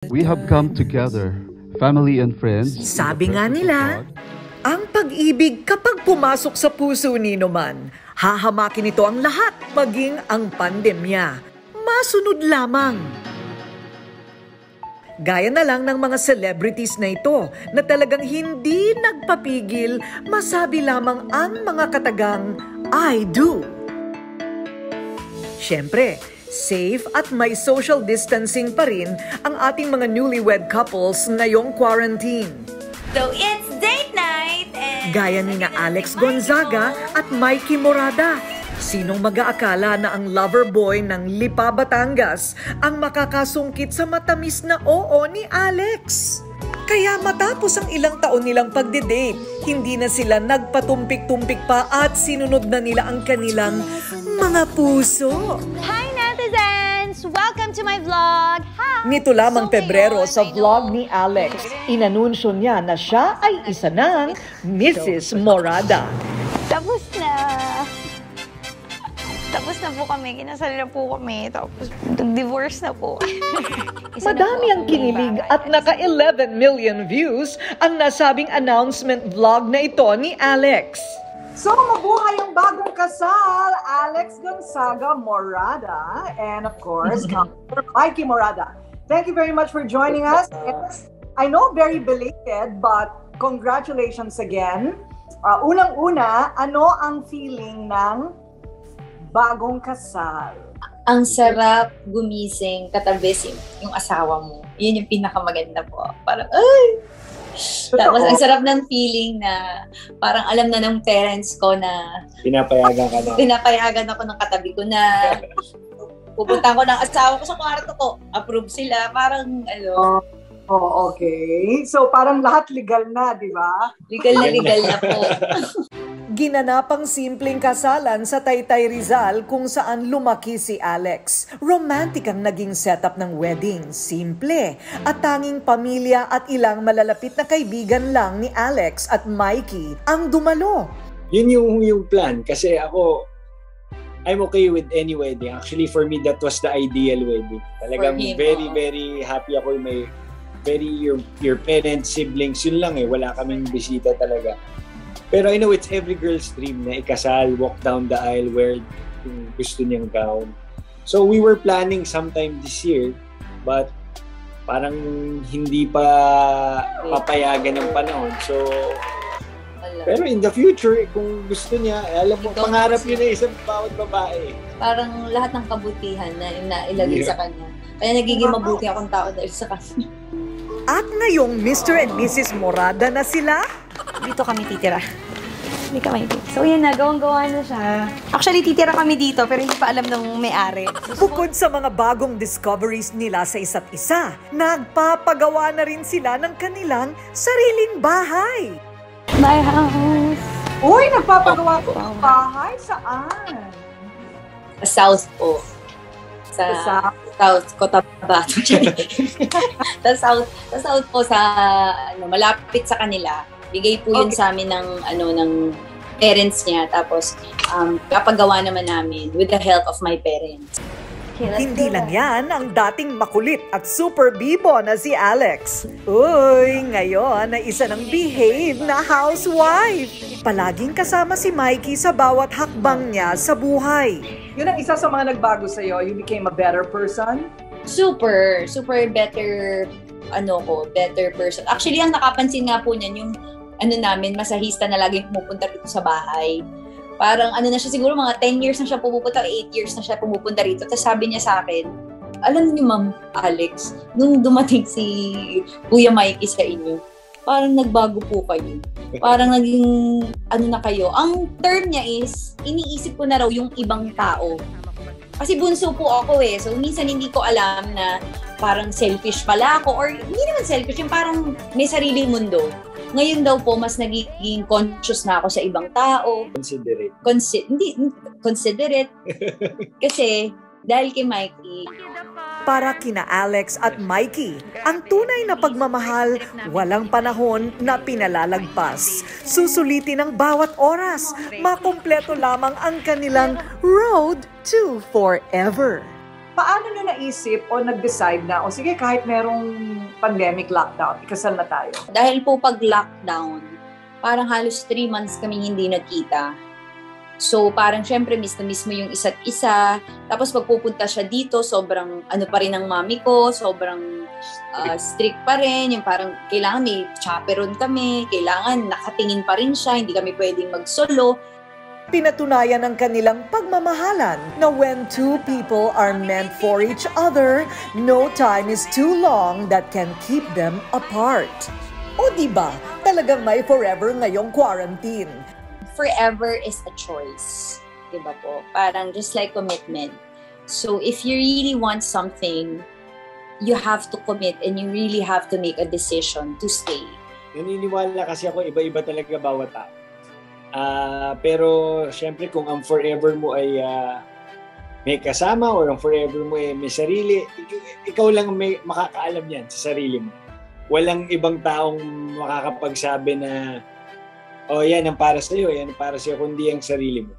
We have come together, family and friends. Sabi nga nila, ang pag-ibig kapag pumasok sa puso ni Numan, hahamakin ito ang lahat, maging ang pandemya. Masunod lamang. Gaya na lang ng mga celebrities na ito na talagang hindi nagpapigil, masabi lamang ang mga katagang I do. Siyempre, safe at may social distancing pa rin ang ating mga newlywed couples ngayong quarantine. So it's date night and... Gaya ni na Alex Gonzaga at Mikey Morada. Sinong mag-aakala na ang lover boy ng Lipa, Batangas ang makakasungkit sa matamis na oo ni Alex? Kaya matapos ang ilang taon nilang pagde-date, hindi na sila nagpatumpik-tumpik pa at sinunod na nila ang kanilang mga puso. Hi netizens! Welcome to my vlog! Hi! Nito lamang So Pebrero ngayon, sa I vlog know- ni Alex, inanunsyo niya na siya ay isa ng Mrs. Morada. Tapos na! Tapos na po kami, kinasal na po kami, tapos divorce na po. Isa na Madami po ang kinilig at naka 11 million views ang nasabing announcement vlog na ito ni Alex. So, mabuhay ang bagong kasal, Alex Gonzaga Morada, and of course, Mikey Morada. Thank you very much for joining us. I know very belated, but congratulations again. Unang-una, ano ang feeling ng bagong kasal? Ang sarap gumising katabi yung asawa mo. Yun yung pinakamaganda po. Parang, ay! Tapos ang sarap ng feeling na parang alam na ng parents ko na Pinapayagan ka na. pinapayagan ako ng katabi ko na pupunta ko ng asawa ko sa kwarto ko. Approve sila. Parang, Oh, okay. So, parang lahat legal na, di ba? legal na po. Ginanapang simpleng kasalan sa Taytay Rizal kung saan lumaki si Alex. Romantic ang naging setup ng wedding. Simple at tanging pamilya at ilang malalapit na kaibigan lang ni Alex at Mikey ang dumalo. Yun yung plan. Kasi ako, I'm okay with any wedding. Actually, for me, that was the ideal wedding. Talagang For him, very, oo. very happy ako. May your parents, siblings, yun lang eh. Wala kaming bisita talaga. Pero I know it's every girl's dream na ikasal, walk down the aisle, wear yung gusto niyang gown. So we were planning sometime this year, but parang hindi pa papayagan ng panahon. So, pero in the future, kung gusto niya, alam mo, Ikaw pangarap kasi. yun na isang bawat babae. Parang lahat ng kabutihan na ilagay sa kanya. Kaya nagiging mabuti akong tao dahil sa kanya. At ngayong Mr. and Mrs. Morada na sila, Dito kami titira. Hindi kami titira. So yan na, gawang-gawa na siya. Actually, titira kami dito pero hindi pa alam ng may-ari. bukod sa mga bagong discoveries nila sa isa't isa, nagpapagawa na rin sila ng kanilang sariling bahay. My house. Uy, nagpapagawa ko ng bahay. Saan? Sa South po. Sa South Cotabato. sa South po sa malapit sa kanila. Bigay po yun sa amin ng parents niya. Tapos kapagawa naman namin with the help of my parents. Okay, let's Hindi go. lang yan ang dating makulit at super bibo na si Alex. Uy, ngayon ay isa ng behave na housewife. Palaging kasama si Mikey sa bawat hakbang niya sa buhay. Yun ang isa sa mga nagbago sa'yo. You became a better person? Super better better person. Actually, ang nakapansin nga po niyan yung namin, masahista na laging pumupunta dito sa bahay. Parang na siya, siguro mga 10 years na siya pumupunta, 8 years na siya pumupunta rito. Tapos sabi niya sa akin, alam niyo Ma'am Alex, nung dumating si Kuya Mikey sa inyo, parang nagbago po kayo. Parang naging na kayo. Ang term niya is, iniisip ko na raw yung ibang tao. Kasi bunso po ako eh. So minsan hindi ko alam na parang selfish pala ako or hindi naman selfish, yung parang may sariling mundo. Ngayon daw po, mas nagiging conscious na ako sa ibang tao. Considerate. Considerate. Kasi, dahil kay Mikey, Para kina Alex at Mikey, ang tunay na pagmamahal, walang panahon na pinalalagpas. Susulitin ang bawat oras, makumpleto lamang ang kanilang road to forever. paano nyo naisip o nag-decide na, o sige, kahit merong pandemic lockdown, ikasal na tayo? Dahil po pag lockdown, parang halos 3 months kami hindi nagkita. So parang syempre miss na miss mo yung isa't isa. Tapos pagpupunta siya dito, sobrang ano pa rin ang mami ko, sobrang strict pa rin. Yung parang kailangan may chaperone kami, kailangan nakatingin pa rin siya, hindi kami pwedeng mag-solo. Pinatunayan ng kanilang pagmamahalan na when two people are meant for each other, no time is too long that can keep them apart. O diba, talagang may forever ngayong quarantine. Forever is a choice, diba po? Parang just like commitment. So if you really want something, you have to commit and you really have to make a decision to stay. Naniniwala kasi ako iba-iba talaga bawat tao. Pero syempre kung ang forever mo ay may kasama or ang forever mo ay may sarili, ikaw lang may makakaalam yan sa sarili mo. Walang ibang taong makakapagsabi na oh, yan ang para sa'yo, yan ang para sa'yo, kundi ang sarili mo.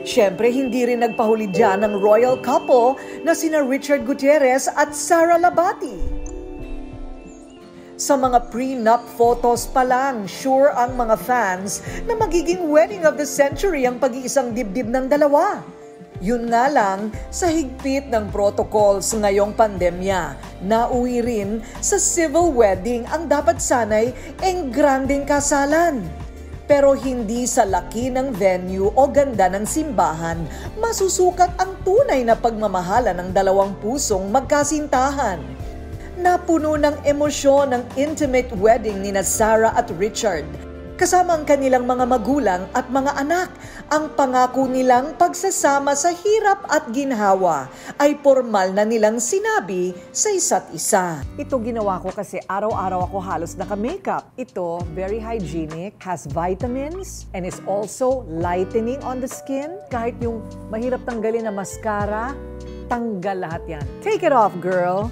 Siyempre, hindi rin nagpahuli dyan ng royal couple na sina Richard Gutierrez at Sara Labati. Sa mga prenup photos pa lang, sure ang mga fans na magiging wedding of the century ang pag-iisang dibdib ng dalawa. Yun nga lang, sa higpit ng protocols ngayong pandemya, nauwi rin sa civil wedding ang dapat sanay engrandeng kasalan. Pero hindi sa laki ng venue o ganda ng simbahan, masusukat ang tunay na pagmamahala ng dalawang pusong magkasintahan. Napuno ng emosyon ng intimate wedding nina Sara at Richard. Kasama ang kanilang mga magulang at mga anak, ang pangako nilang pagsasama sa hirap at ginhawa ay formal na nilang sinabi sa isa't isa. Ito ginawa ko kasi araw-araw ako halos naka-makeup. Ito, very hygienic, has vitamins, and is also lightening on the skin. Kahit yung mahirap tanggalin na mascara, tanggal lahat yan. Take it off, girl!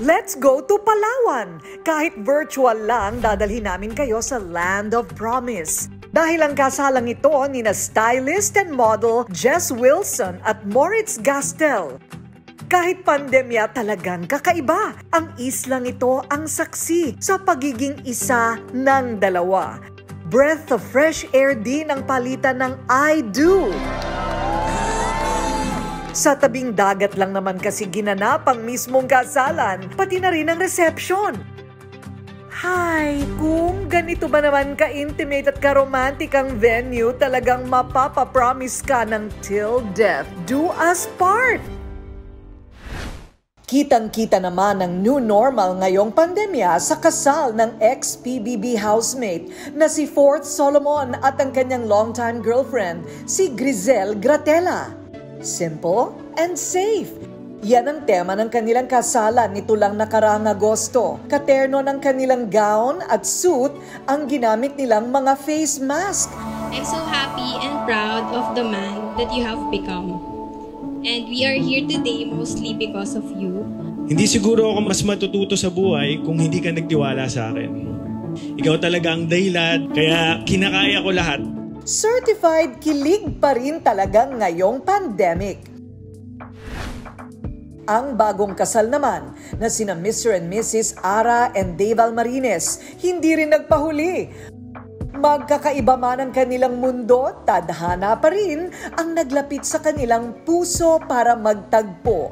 Let's go to Palawan! Kahit virtual lang, dadalhin namin kayo sa Land of Promise. Dahil ang kasalang ito ni na stylist and model Jess Wilson at Moritz Gastel. Kahit pandemya, talagang kakaiba. Ang islang ito ang saksi sa pagiging isa ng dalawa. Breath of fresh air din ang palitan ng I Do. Sa tabing dagat lang naman kasi ginanap ang mismong kasalan, pati na rin ang reception. Hay, kung ganito ba naman ka-intimate at ka-romantic ang venue, talagang mapapapromise ka ng till death do us part. Kitang-kita naman ang new normal ngayong pandemya sa kasal ng ex-PBB housemate na si Fourth Solomon at ang kanyang longtime girlfriend, si Grizelle Gratella. Simple and safe. Yan ang tema ng kanilang kasalan nito lang nakaraang Agosto. Katerno ng kanilang gown at suit ang ginamit nilang mga face mask. I'm so happy and proud of the man that you have become. And we are here today mostly because of you. Hindi siguro ako mas matututo sa buhay kung hindi ka nagtiwala sa akin. Ikaw talaga ang dahilan, kaya kinakaya ko lahat. Certified kilig pa rin talaga ngayong pandemic. Ang bagong kasal naman na sina Mr. and Mrs. Ara and Dave Almarines hindi rin nagpahuli. Magkakaiba man ang kanilang mundo, tadhana pa rin ang naglapit sa kanilang puso para magtagpo.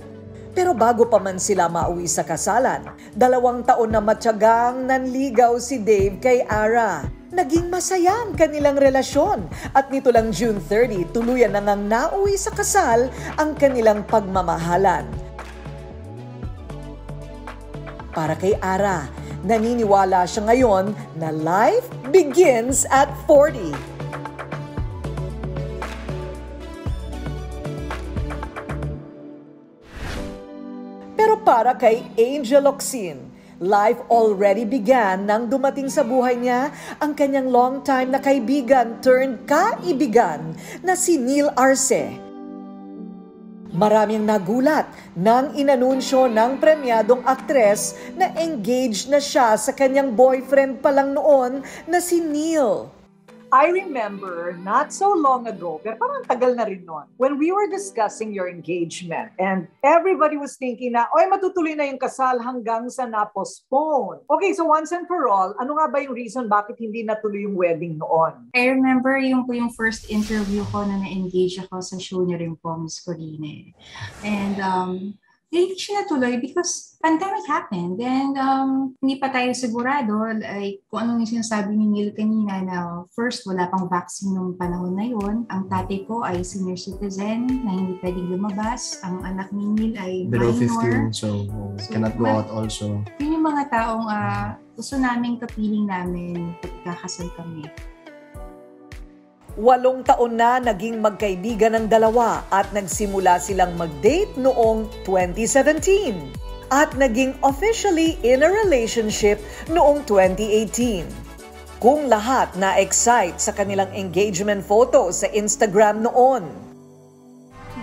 Pero bago pa man sila mauwi sa kasalan, 2 taon na matyagang nanligaw si Dave kay Ara. Naging masaya ang kanilang relasyon at nito lang June 30, tuluyan na ngang nauwi sa kasal ang kanilang pagmamahalan. Para kay Ara, naniniwala siya ngayon na life begins at 40. Pero para kay Angel Locsin, life already began nang dumating sa buhay niya ang kanyang long-time na kaibigan turned kaibigan na si Neil Arce. Maraming nagulat nang inanunsyo ng premyadong aktres na engaged na siya sa kanyang boyfriend pa lang noon na si Neil. I remember not so long ago, pero parang tagal na rin nun, when we were discussing your engagement and everybody was thinking na, oy, matutuloy na yung kasal hanggang sa na-postpone. Okay, so once and for all, ano nga ba yung reason bakit hindi natuloy yung wedding noon? I remember yung first interview ko na na-engage ako sa show niya rin po, Miss Corine. And hindi siya natuloy because pandemic happened. And hindi pa tayo sigurado, like, kung anong yung sinasabi ni Neil kanina na first, wala pang vaccine nung panahon na yun. Ang tatay ko ay senior citizen na hindi pwedeng lumabas. Ang anak ni Neil ay below minor. 15, so cannot go out also. Yun yung mga taong gusto namin kapiling namin pagkakasal kami. 8 taon na naging magkaibigan ng dalawa at nagsimula silang mag-date noong 2017 at naging officially in a relationship noong 2018. Kung lahat na-excite sa kanilang engagement photo sa Instagram noon.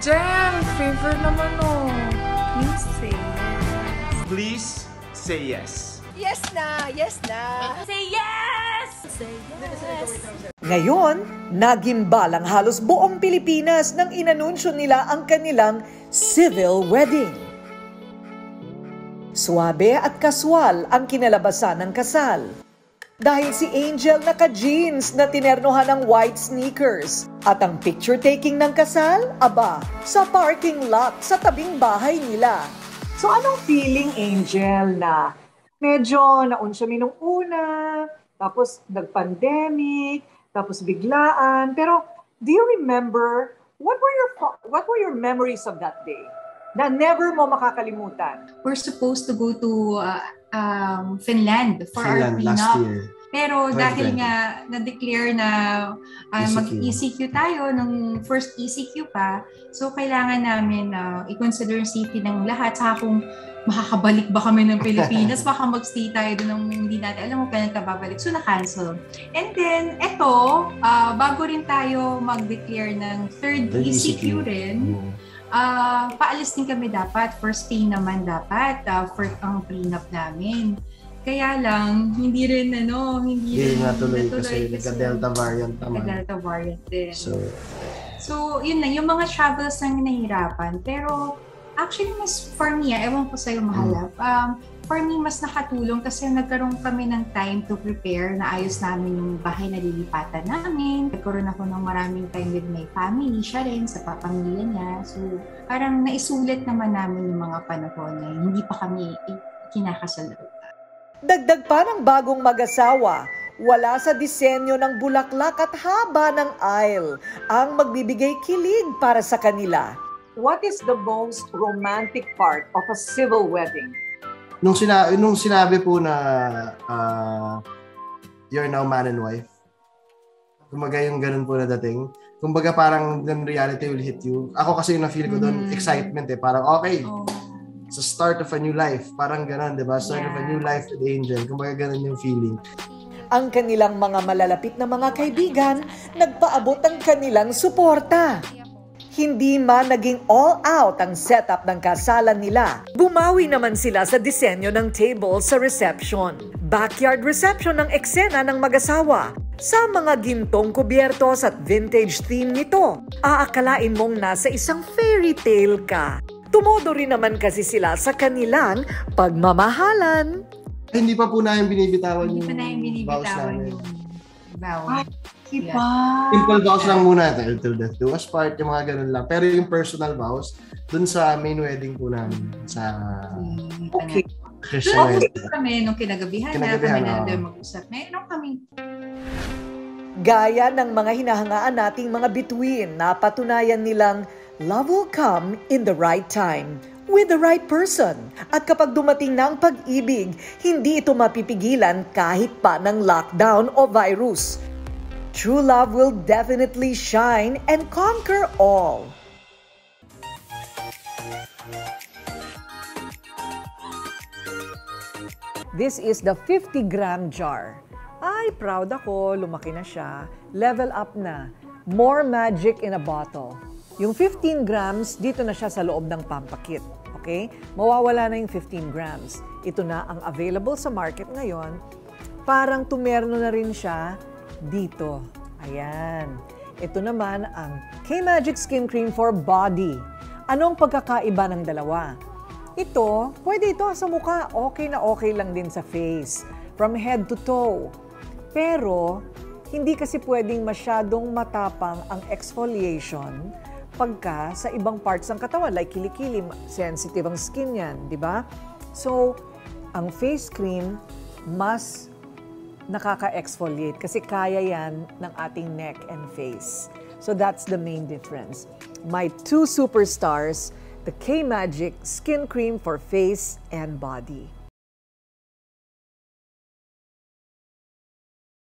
Jem, favor naman oh. Please say yes. Please say yes. Yes na! Yes na! Say yes! Say yes! Ngayon, nagimbal ang halos buong Pilipinas nang inanunsyo nila ang kanilang civil wedding. Suabe at kaswal ang kinalabasan ng kasal. Dahil si Angel naka-jeans na tinernohan ng white sneakers at ang picture-taking ng kasal, aba, sa parking lot sa tabing bahay nila. So anong feeling, Angel, na medyo naunsya mi nung una, tapos nag-pandemic, tapos biglaan. Pero do you remember, what were your memories of that day na never mo makakalimutan? We're supposed to go to Finland for our prenup. Last year. Pero dahil nga na-declare na mag-ECQ tayo nung first ECQ pa, so kailangan namin i-consider yung safety ng lahat. Saka kung makakabalik ba kami ng Pilipinas, baka mag-stay tayo doon ng hindi natin alam mo kailan ka babalik. So na-cancel. And then, eto, bago rin tayo mag-declare ng third ECQ rin, paalis din kami dapat. First stay naman dapat for ang prenup namin. Kaya lang, hindi rin natuloy kasi nagka-Delta variant naman. Nagka-Delta variant din. So, yun lang. Yung mga travels na nahihirapan. Pero, actually, for me, ewan ko sa'yo, Mahalap, for me, mas nakatulong kasi nagkaroon kami ng time to prepare. Naayos namin yung bahay na lilipatan namin. Nagkaroon ako ng maraming time with my family. Siya rin, sa papamilya niya. So, parang naisulit naman namin yung mga panahon na hindi pa kami kinakasal. Dagdag pa ng bagong mag-asawa, wala sa disenyo ng bulaklak at haba ng aisle ang magbibigay kilig para sa kanila. What is the most romantic part of a civil wedding? Nung sinabi po na you're now man and wife, kumbaga yung ganun po na dating, kumbaga parang then reality will hit you. Ako kasi yung na-feel ko doon, excitement parang okay. Sa start of a new life. Parang gano'n, di ba? Start of a new life with Angel. Kumbaga gano'n yung feeling. Ang kanilang mga malalapit na mga kaibigan, nagpaabot ang kanilang suporta. Hindi man naging all out ang setup ng kasalan nila. Bumawi naman sila sa disenyo ng table sa reception. Backyard reception ng eksena ng mag-asawa. Sa mga gintong kubyertos at vintage theme nito, aakalain mong nasa isang fairy tale ka. Tumodo rin naman kasi sila sa kanilang pagmamahalan. Hindi pa po namin binibitawan yung vows namin. Simple vows lang muna. Till death do us part, yung mga ganun lang. Pero yung personal vows, dun sa main wedding po namin. Sa Christian wedding. Kami nung kinagabihan na kami na mag-usap. Meron kami. Gaya ng mga hinahangaan nating mga bituin na patunayan nilang love will come in the right time, with the right person. At kapag dumating na ang pag-ibig, hindi ito mapipigilan kahit pa ng lockdown o virus. True love will definitely shine and conquer all. This is the 50-gram jar. Ay, proud ako, lumaki na siya. Level up na. More magic in a bottle. Yung 15 grams, dito na siya sa loob ng pampakit. Okay? Mawawala na yung 15 grams. Ito na ang available sa market ngayon. Parang tumerno na rin siya dito. Ayan. Ito naman ang K-Magic Skin Cream for Body. Anong pagkakaiba ng dalawa? Ito, pwede ito sa mukha. Okay na okay lang din sa face. From head to toe. Pero, hindi kasi pwedeng masyadong matapang ang exfoliation pagka sa ibang parts ng katawan, like kilikili, sensitive ang skin yan, di ba? So, ang face cream, mas nakaka-exfoliate kasi kaya yan ng ating neck and face. So, that's the main difference. My two superstars, the K-Magic Skin Cream for Face and Body.